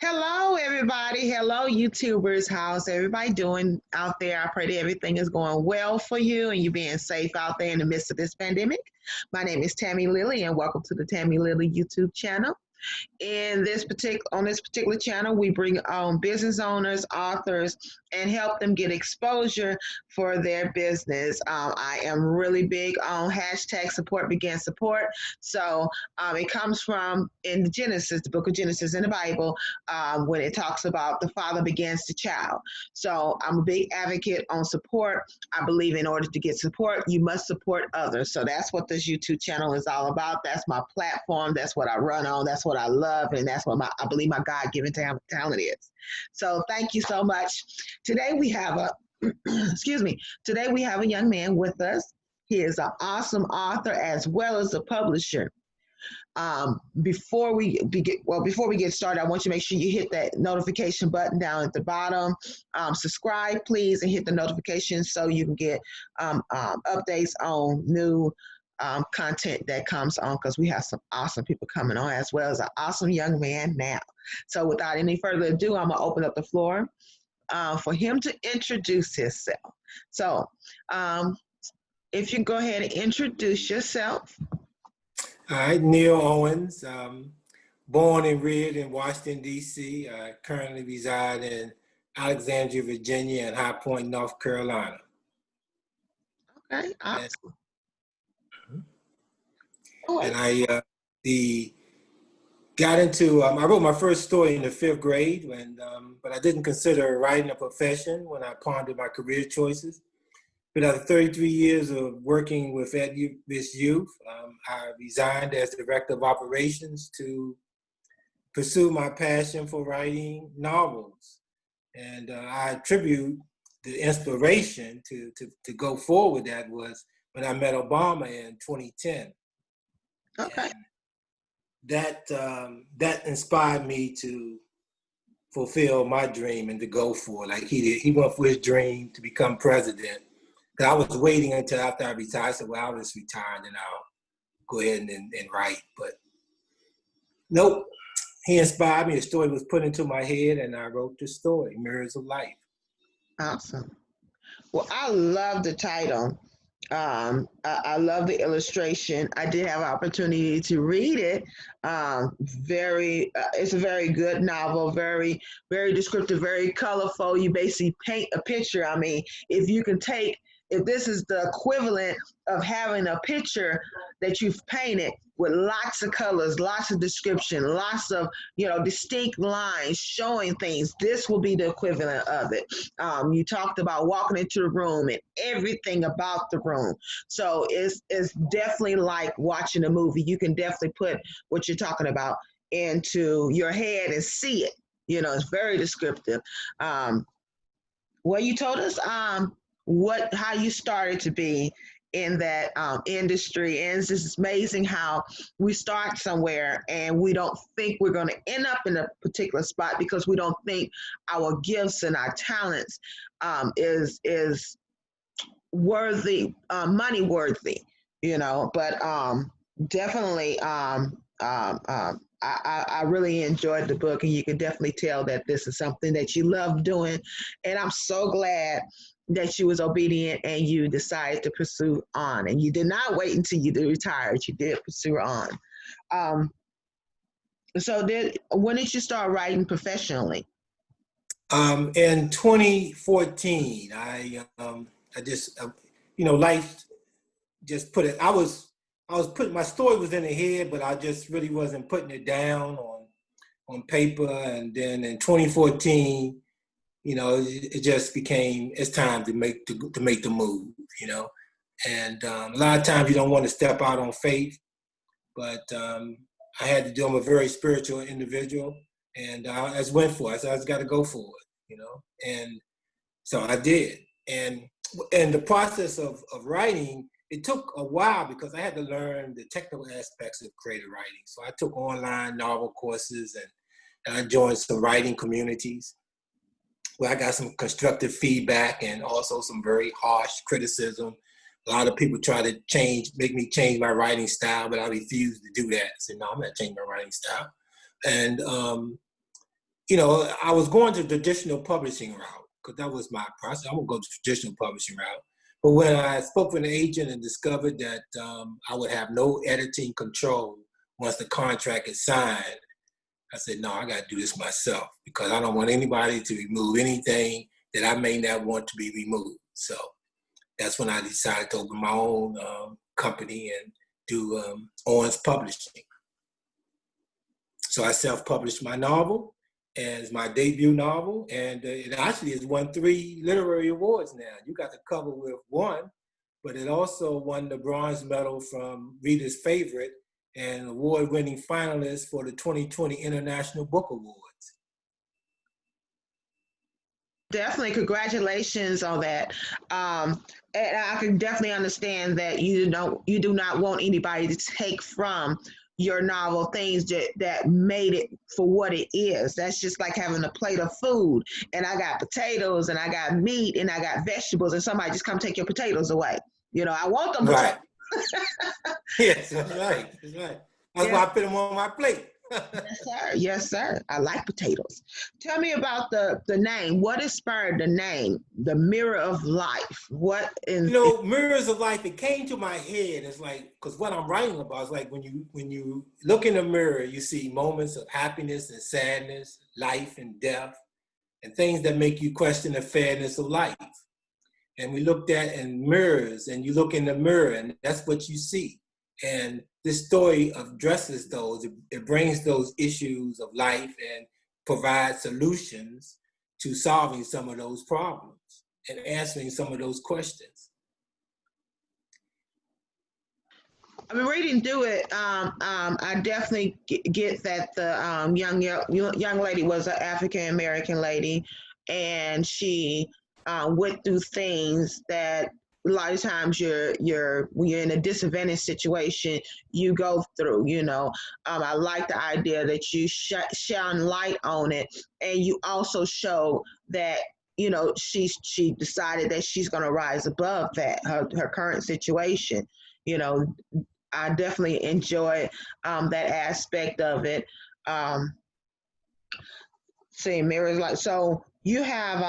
Hello, everybody. Hello, YouTubers. How's everybody doing out there? I pray that everything is going well for you and you being safe out there in the midst of this pandemic. My name is Tammy Lily, and welcome to the Tammy Lily YouTube channel. In this particular on this particular channel, we bring on business owners, authors, and help them get exposure for their business. I am really big on hashtag support begins support. So it comes from in Genesis, the book of Genesis in the Bible, when it talks about the father begins the child. So I'm a big advocate on support. I believe in order to get support, you must support others. So that's what this YouTube channel is all about. That's my platform. That's what I run on. That's what I love, and that's what I believe my God-given talent is. So thank you so much. Today we have a excuse me. Today we have a young man with us. He is an awesome author as well as a publisher. Before we get started, I want you to make sure you hit that notification button down at the bottom. Subscribe, please, and hit the notifications so you can get updates on new content that comes on, because we have some awesome people coming on as well as an awesome young man now. So without any further ado, I'm gonna open up the floor for him to introduce himself. So if you go ahead and introduce yourself. All right, Neal Owens, born and reared in Washington, D.C. I currently reside in Alexandria, Virginia, and High Point, North Carolina. Okay, awesome. And I got into, I wrote my first story in the 5th grade, but I didn't consider writing a profession when I pondered my career choices. But after 33 years of working with this youth, I resigned as Director of Operations to pursue my passion for writing novels. And I attribute the inspiration to go forward that was when I met Obama in 2010. Okay. And that inspired me to fulfill my dream and to go for it. Like he did. He went for his dream to become president. I was waiting until after I retired. I said, well, I'll just retire and I'll go ahead and write. But nope, he inspired me. The story was put into my head and I wrote the story, Mirrors of Life. Awesome. Well, I love the title. I love the illustration. I did have an opportunity to read it. It's a very good novel, very, very descriptive, very colorful. You basically paint a picture. I mean, if this is the equivalent of having a picture that you've painted with lots of colors, lots of description, lots of, distinct lines showing things, this will be the equivalent of it. You talked about walking into the room and everything about the room. So it's definitely like watching a movie. You can definitely put what you're talking about into your head and see it. It's very descriptive. Well, you told us how you started to be in that industry, and it's just amazing how we start somewhere and we don't think we're going to end up in a particular spot because we don't think our gifts and our talents is worthy, money worthy, but definitely I really enjoyed the book, and you can definitely tell that this is something that you love doing, and I'm so glad that you was obedient and you decided to pursue on, and you did not wait until you retired. You did pursue on. When did you start writing professionally? In 2014, I just, life just put it. I was putting my story was in the head, but I just really wasn't putting it down on paper. And then in 2014. It just became, it's time to make the move, and a lot of times you don't want to step out on faith, but I had to do, I'm a very spiritual individual, and I just went for it. I said, I just got to go for it, and so I did. And the process of writing, it took a while because I had to learn the technical aspects of creative writing. So I took online novel courses and I joined some writing communities where I got some constructive feedback and also some very harsh criticism. A lot of people try to make me change my writing style, but I refuse to do that. I said, no, I'm not changing my writing style. And I was going to traditional publishing route because that was my process. I'm gonna go to traditional publishing route. But when I spoke with an agent and discovered that I would have no editing control once the contract is signed, I said, no, I got to do this myself because I don't want anybody to remove anything that I may not want to be removed. So that's when I decided to open my own company and do Owens Publishing. So I self-published my novel as my debut novel, and it actually has won 3 literary awards now. You got the cover with 1, but it also won the bronze medal from Reader's Favorite and award-winning finalist for the 2020 International Book Awards. Definitely, congratulations on that. And I can definitely understand that you do not want anybody to take from your novel things that made it for what it is. That's just like having a plate of food, and I got potatoes, and I got meat, and I got vegetables, and somebody just come take your potatoes away. I want them potatoes. Right. Yes, that's right. That's right. That's Yes, why I put them on my plate. yes, sir. Yes, sir. I like potatoes. Tell me about the name. What inspired the name, the Mirror of Life? What in Mirrors of life, it came to my head. It's like, because what I'm writing about is like when you look in the mirror, you see moments of happiness and sadness, life and death, and things that make you question the fairness of life. And we looked at in mirrors, and you look in the mirror, and that's what you see. And this story addresses those. It brings those issues of life and provides solutions to solving some of those problems and answering some of those questions. I've been reading through it. I definitely get that the young lady was an African American lady, and she went through things that a lot of times when you're in a disadvantaged situation, you go through. I like the idea that you shine light on it, and you also show that she decided that she's going to rise above that her current situation. You know, I definitely enjoy that aspect of it. Um, See, mirrors like so. You have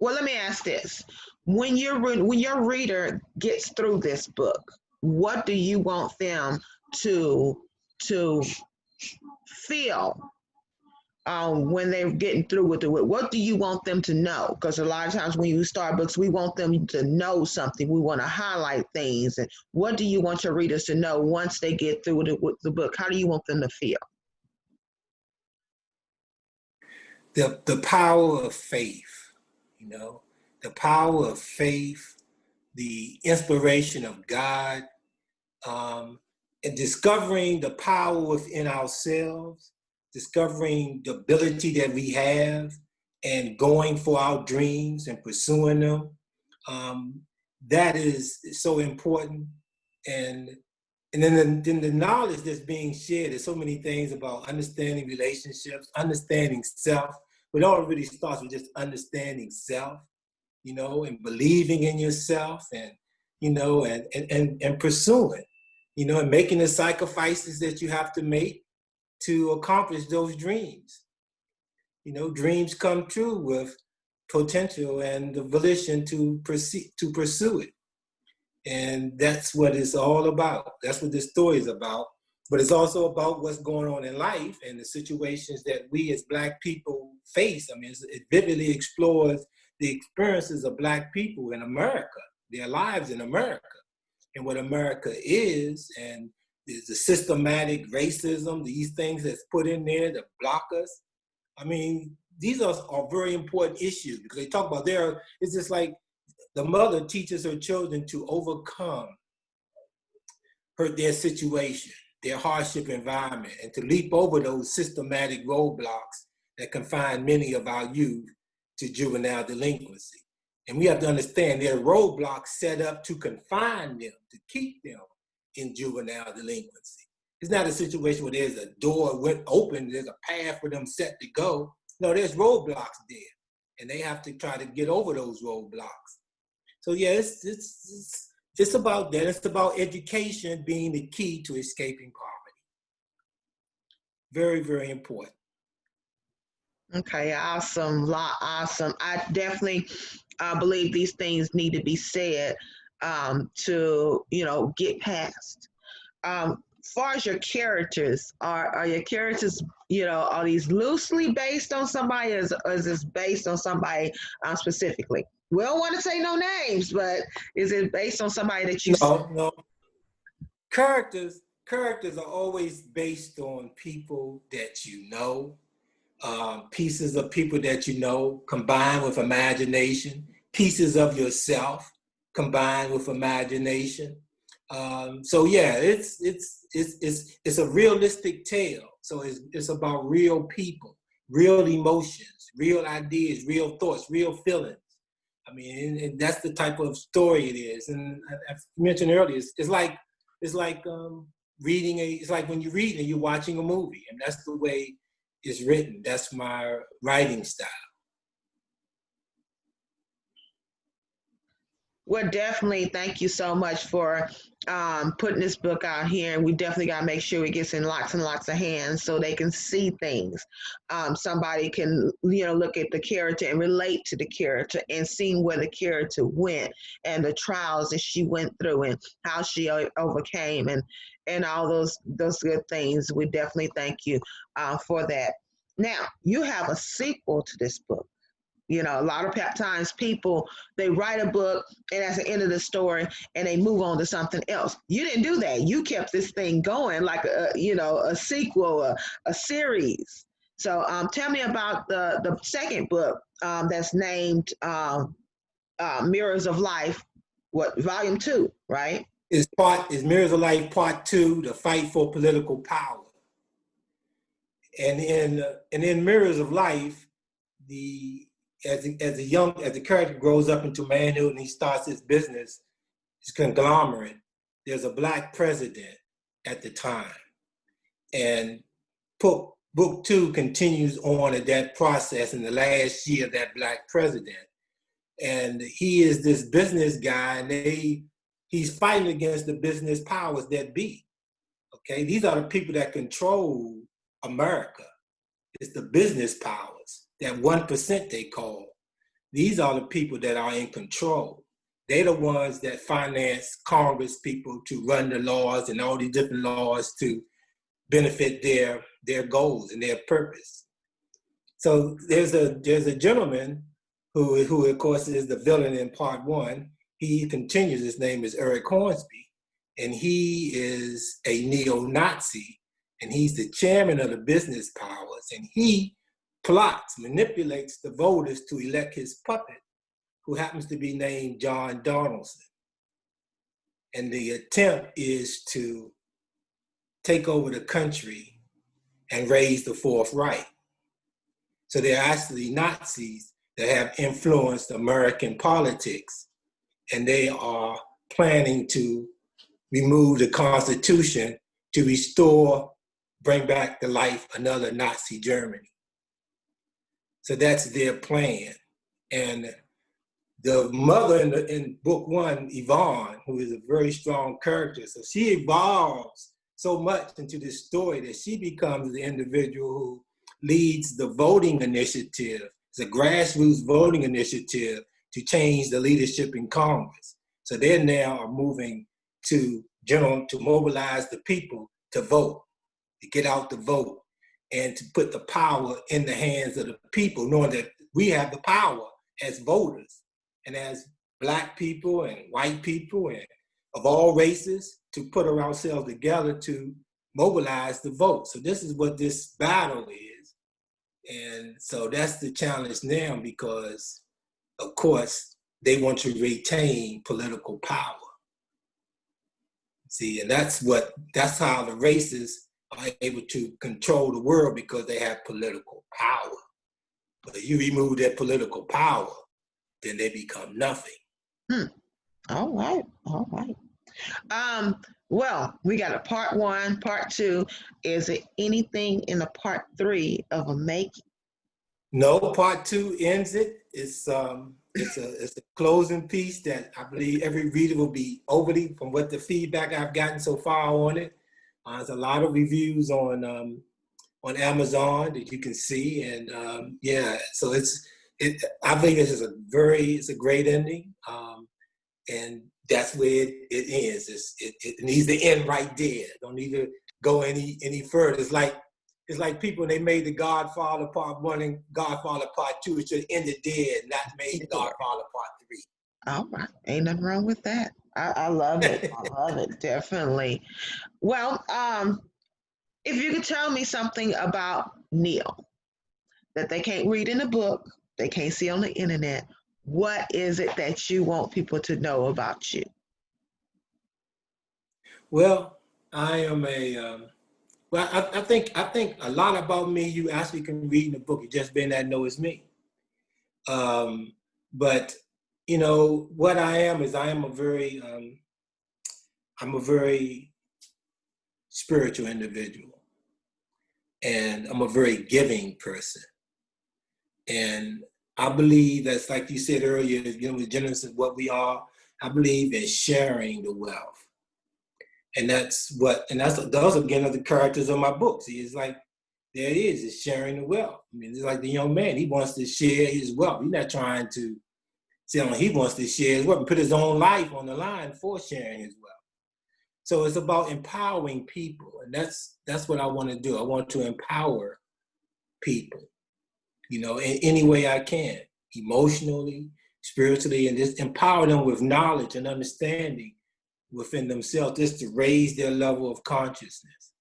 well. Let me ask this: when your reader gets through this book, what do you want them to to feel when they're getting through with it? What do you want them to know? Because a lot of times when you start books, we want them to know something. We want to highlight things. And what do you want your readers to know once they get through with the book? How do you want them to feel? The power of faith, the power of faith, the inspiration of God, and discovering the power within ourselves, discovering the ability that we have, and going for our dreams and pursuing them. That is so important. And then the knowledge that's being shared, there's so many things about understanding relationships, understanding self. But it all really starts with just understanding self, and believing in yourself, and and pursuing, and making the sacrifices that you have to make to accomplish those dreams. Dreams come true with potential and the volition to pursue it. And that's what it's all about. That's what this story is about. But it's also about what's going on in life and the situations that we as Black people face. I mean, it vividly explores the experiences of Black people in America, their lives in America, and what America is, and the systematic racism, these things that's put in there that block us. I mean, these are very important issues because they talk about it's just like the mother teaches her children to overcome their situation, their hardship environment, and to leap over those systematic roadblocks that confine many of our youth to juvenile delinquency. And we have to understand there are roadblocks set up to confine them, to keep them in juvenile delinquency. It's not a situation where there's a door went open, there's a path for them set to go. No, there's roadblocks there, and they have to try to get over those roadblocks. So yeah, it's about that. It's about education being the key to escaping poverty. Very, very important. Okay, awesome, awesome. I definitely believe these things need to be said to get past. Far as your characters, are your characters are these loosely based on somebody, or is this based on somebody specifically? We don't want to say no names, but is it based on somebody that you? No, no. Characters are always based on people that you know, pieces of people that you know, combined with imagination, pieces of yourself combined with imagination. So yeah, it's a realistic tale. So it's about real people, real emotions, real ideas, real thoughts, real feelings. I mean, and that's the type of story it is. And I mentioned earlier, it's like reading a. It's like when you're reading, you're watching a movie, and that's the way it's written. That's my writing style. Well, definitely. Thank you so much for putting this book out here. And we definitely got to make sure it gets in lots and lots of hands so they can see things. Somebody can, look at the character and relate to the character and seeing where the character went and the trials that she went through and how she overcame and all those good things. We definitely thank you for that. Now, you have a sequel to this book. A lot of times people, they write a book and that's the end of the story and they move on to something else. You didn't do that. You kept this thing going like a sequel, a series. So tell me about the second book that's named Mirrors of Life, what, volume 2, right? Is Mirrors of Life Part Two: The Fight for Political Power. And in Mirrors of Life, the as the character grows up into manhood and he starts his business, his conglomerate, there's a black president at the time. And book two continues on at that process in the last year of that black president. And he is this business guy, and he's fighting against the business powers that be. Okay, these are the people that control America. It's the business powers, that 1% they call. These are the people that are in control. They're the ones that finance Congress people to run the laws and all these different laws to benefit their goals and their purpose. So there's a gentleman who of course is the villain in part one. He continues. His name is Eric Hornsby, and he is a neo-Nazi, and he's the chairman of the business powers, and he manipulates the voters to elect his puppet, who happens to be named John Donaldson. And the attempt is to take over the country and raise the Fourth Reich. So they're actually Nazis that have influenced American politics, and they are planning to remove the Constitution to bring back to life another Nazi Germany. So that's their plan. And the mother in book one, Yvonne, who is a very strong character, so she evolves so much into this story that she becomes the individual who leads the voting initiative. It's a grassroots voting initiative to change the leadership in Congress. So they now are moving to mobilize the people to vote, to get out the vote, and to put the power in the hands of the people, knowing that we have the power as voters and as Black people and white people and of all races to put ourselves together to mobilize the vote. So this is what this battle is. And so that's the challenge now, because of course they want to retain political power. See, and that's how the races are able to control the world, because they have political power. But if you remove their political power, then they become nothing. All right. All right. Well, we got a part 1, part 2. Is it anything in the part 3 of a making? No, part 2 ends it. It's a closing piece that I believe every reader will be overly, from what the feedback I've gotten so far on it. There's a lot of reviews on on Amazon that you can see, and so I believe this is it's a great ending, and that's where it ends. It needs to end right there. Don't need to go any further. It's like people, they made the Godfather Part 1 and Godfather Part 2. It should have ended there, not made Godfather Part 3. All right. Ain't nothing wrong with that. I love it. I love it. Definitely. Well, if you could tell me something about Neal that they can't read in a book, they can't see on the internet, what is it that you want people to know about you? Well, I am I think a lot about me you actually can read in the book. You just may not know it's me. But what I am is I'm a very spiritual individual, and I'm a very giving person. And I believe that's, like you said earlier, with generous is what we are. I believe in sharing the wealth. And those are again are the characters of my book. See, it's like, there it is, it's sharing the wealth. I mean, it's like the young man, he wants to share his wealth. He's not trying to he wants to share his wealth and put his own life on the line for sharing his wealth. So it's about empowering people. And that's what I want to do. I want to empower people, in any way I can, emotionally, spiritually, and just empower them with knowledge and understanding within themselves, just to raise their level of consciousness.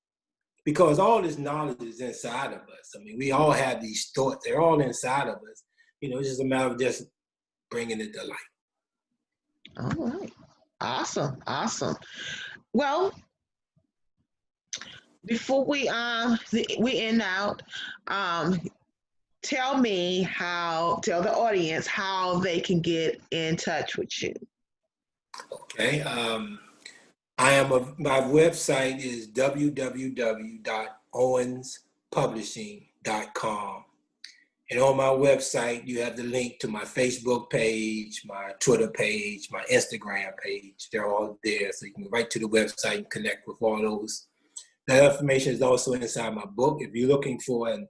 Because all this knowledge is inside of us. I mean, we all have these thoughts. They're all inside of us. It's just a matter of just bringing it to light. All right. Awesome. Awesome. Well, before we end out, um, tell the audience how they can get in touch with you. Okay. My website is www.owenspublishing.com. And on my website, you have the link to my Facebook page, my Twitter page, my Instagram page. They're all there. So you can go right to the website and connect with all those. That information is also inside my book. If you're looking for a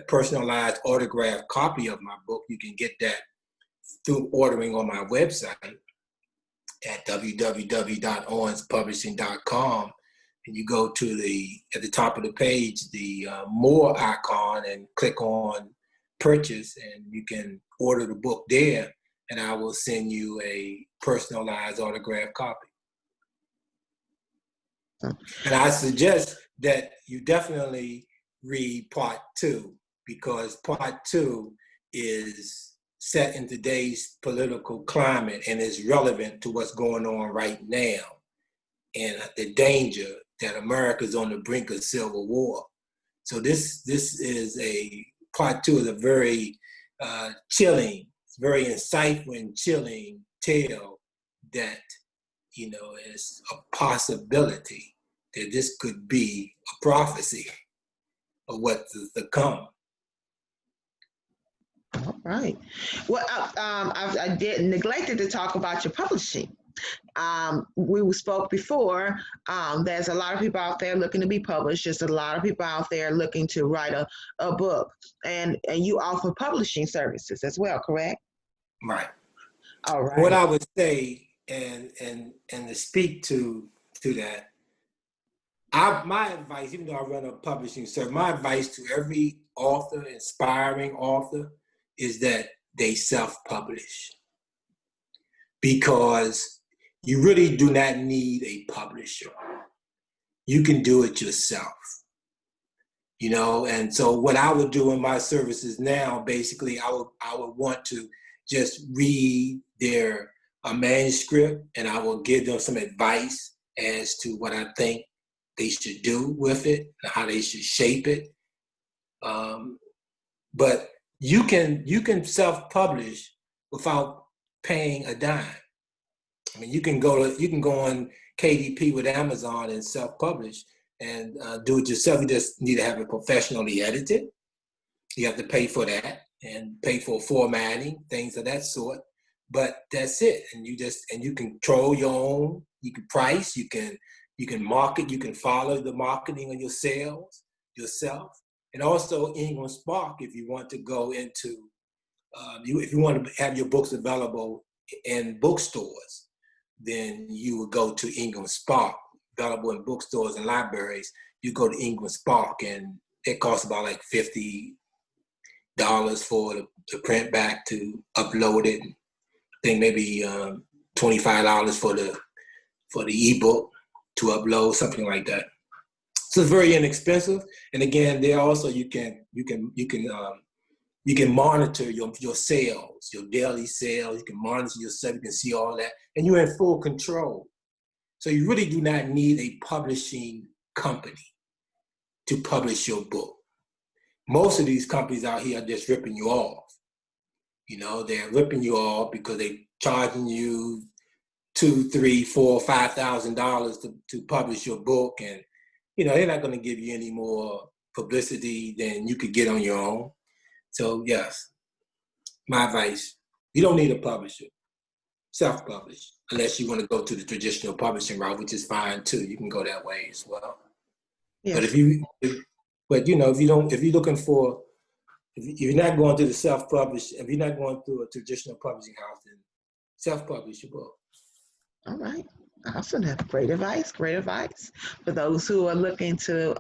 personalized autographed copy of my book, you can get that through ordering on my website at www.owenspublishing.com. And you go to at the top of the page, the more icon, and click on purchase, and you can order the book there, and I will send you a personalized autographed copy. And I suggest that you definitely read part 2, because part 2 is set in today's political climate and is relevant to what's going on right now and the danger that America's on the brink of civil war. So this is part 2 is a very chilling, very insightful and chilling tale that, is a possibility that this could be a prophecy of what's to come. All right. Well, I did neglected to talk about your publishing. We spoke before. There's a lot of people out there looking to be published. There's a lot of people out there looking to write a book, and you offer publishing services as well, correct? Right. All right. What I would say, and to speak to that, my advice, even though I run a publishing service, my advice to every author, aspiring author, is that they self-publish, because you really do not need a publisher. You can do it yourself, and so what I would do in my services now, basically, I would want to just read their manuscript, and I will give them some advice as to what I think they should do with it, how they should shape it. But you can self-publish without paying a dime. I mean, you can go on KDP with Amazon and self-publish and do it yourself. You just need to have it professionally edited. You have to pay for that and pay for formatting, things of that sort. But that's it. And you control your own. You can price. You can market. You can follow the marketing of your sales yourself. And also Ingram Spark, if you want to go into, if you want to have your books available in bookstores, then you would go to Ingram Spark, available in bookstores and libraries. You go to Ingram Spark, and it costs about like $50 for the print back to upload it. I think maybe $25 for the ebook to upload, something like that. So it's very inexpensive. And again, there also you can monitor your sales, your daily sales. You can monitor yourself. You can see all that, and you're in full control. So you really do not need a publishing company to publish your book. Most of these companies out here are just ripping you off. You know, they're ripping you off because they're charging you $2,000, $3,000, $4,000, $5,000 to publish your book, and you know they're not going to give you any more publicity than you could get on your own. So yes, my advice: you don't need a publisher. Self-publish, unless you want to go to the traditional publishing route, which is fine too. You can go that way as well. Yes. But if you're looking for, if you're not going to the self-publish, if you're not going through a traditional publishing house, then self-publish your book. All right. Awesome. That's great advice. Great advice for those who are looking to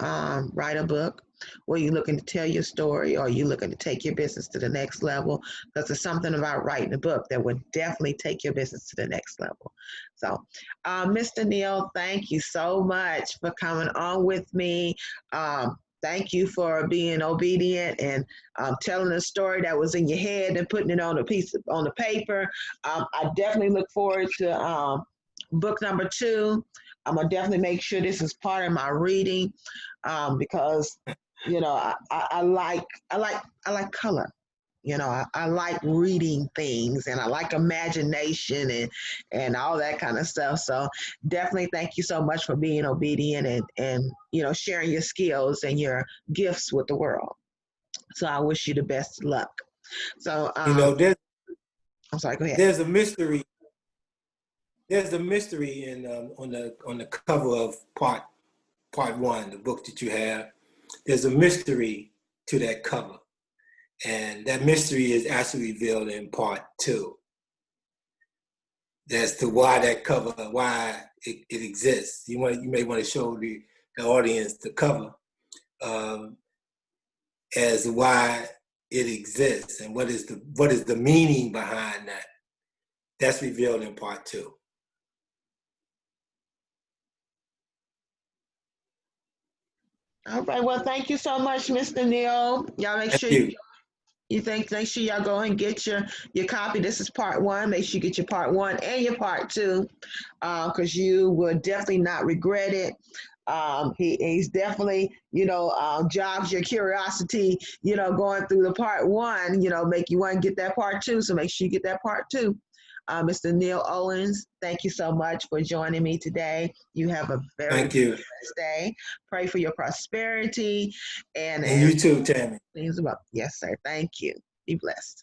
write a book. Or you looking to tell your story, or you looking to take your business to the next level, because there's something about writing a book that would definitely take your business to the next level. So, Mr. Neal, thank you so much for coming on with me. Thank you for being obedient and telling a story that was in your head and putting it on the paper. I definitely look forward to book number 2. I'm gonna definitely make sure this is part of my reading because you know I like color. You know, I like reading things, and I like imagination and all that kind of stuff. So definitely thank you so much for being obedient and you know sharing your skills and your gifts with the world. So I wish you the best luck. So You know, I'm sorry. Go ahead. there's a mystery. There's a mystery in on the cover of part 1, the book that you have. There's a mystery to that cover, and that mystery is actually revealed in part 2. As to why that cover, why it exists. You may want to show the audience the cover as why it exists and what is the meaning behind that. That's revealed in part 2. All right. Well, thank you so much, Mr. Neal. Y'all make sure Thank you. make sure y'all go and get your copy. This is part 1. Make sure you get your part 1 and your part 2, because you will definitely not regret it. He's definitely, jogs your curiosity, going through the part 1, make you want to get that part 2. So make sure you get that part 2. Mr. Neal Owens, thank you so much for joining me today. You have a very blessed day. Pray for your prosperity. And you too, Tammy. Yes, sir. Thank you. Be blessed.